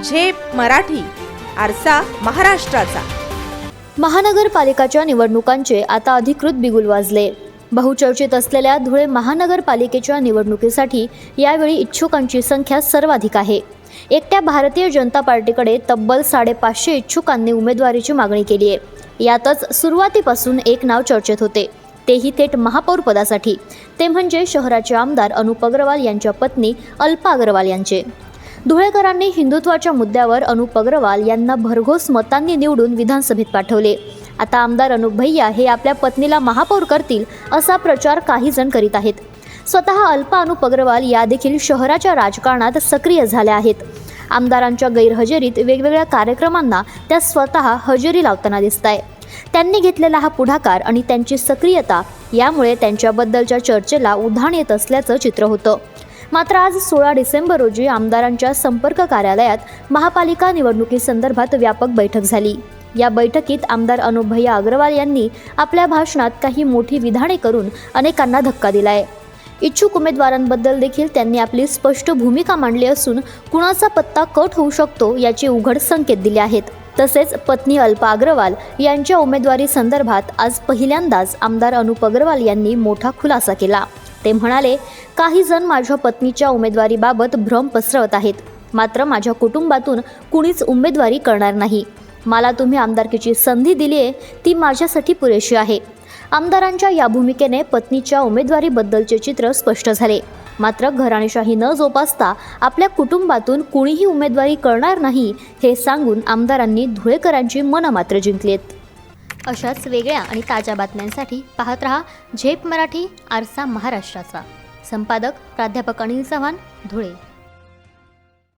झेप मराठी, आरसा महाराष्ट्राचा. महानगरपालिकाच्या निवडणुकांचे आता अधिकृत बिगुल वाजले. बहुचर्चित असलेल्या धुळे महानगरपालिकेच्या निवडणुकीसाठी यावेळी इच्छुकांची संख्या सर्वाधिक आहे. एकट्या भारतीय जनता पार्टीकडे तब्बल 550 इच्छुकांनी उमेदवारीची मागणी केली आहे. यातच सुरुवातीपासून एक नाव चर्चेत होते, तेही थेट महापौर पदासाठी. ते म्हणजे शहराचे आमदार अनुप अग्रवाल यांच्या पत्नी अल्पा अग्रवाल यांचे. धुळेकरांनी हिंदुत्वाच्या मुद्द्यावर अनुप अग्रवाल यांना भरघोस मतांनी निवडून विधानसभेत पाठवले. आता आमदार अनुप भैया हे आपल्या पत्नीला महापौर करतील असा प्रचार काही जण करीत आहेत. स्वतः अल्पा अनुप अग्रवाल या देखील शहराच्या राजकारणात सक्रिय झाल्या आहेत. आमदारांच्या गैरहजेरीत वेगवेगळ्या कार्यक्रमांना त्या स्वतः हजेरी लावताना दिसताय. त्यांनी घेतलेला हा पुढाकार आणि त्यांची सक्रियता यामुळे त्यांच्याबद्दलच्या चर्चेला उधाण येत असल्याचं चित्र होतं. मात्र आज 16 डिसेंबर रोजी आमदारांच्या संपर्क कार्यालयात महापालिका निवडणुकीसंदर्भात व्यापक बैठक झाली. या बैठकीत आमदार अनुप भैया अग्रवाल यांनी आपल्या भाषणात काही मोठी विधाने करून अनेकांना धक्का दिलाय. इच्छुक उमेदवारांबद्दल देखील त्यांनी आपली स्पष्ट भूमिका मांडली असून कुणाचा पत्ता कट होऊ शकतो याचे उघड संकेत दिले आहेत. तसेच पत्नी अल्पा अग्रवाल यांच्या उमेदवारी संदर्भात आज पहिल्यांदाच आमदार अनुप अग्रवाल यांनी मोठा खुलासा केला. ते म्हणाले, काही जण माझ्या पत्नीच्या उमेदवारीबाबत भ्रम पसरवत आहेत. मात्र माझ्या कुटुंबातून कुणीच उमेदवारी करणार नाही. मला तुम्ही आमदारकीची संधी दिली आहे, ती माझ्यासाठी पुरेशी आहे. आमदारांच्या या भूमिकेने पत्नीच्या उमेदवारीबद्दलचे चित्र स्पष्ट झाले. मात्र घराणेशाही न जोपासता आपल्या कुटुंबातून कुणीही उमेदवारी करणार नाही हे सांगून आमदारांनी धुळेकरांची मनं मात्र जिंकलीत. अशाच वेगळ्या आणि ताज्या बातम्यांसाठी पाहत रहा झेप मराठी, आरसा महाराष्ट्राचा. संपादक प्राध्यापक अनिल चव्हाण, धुळे.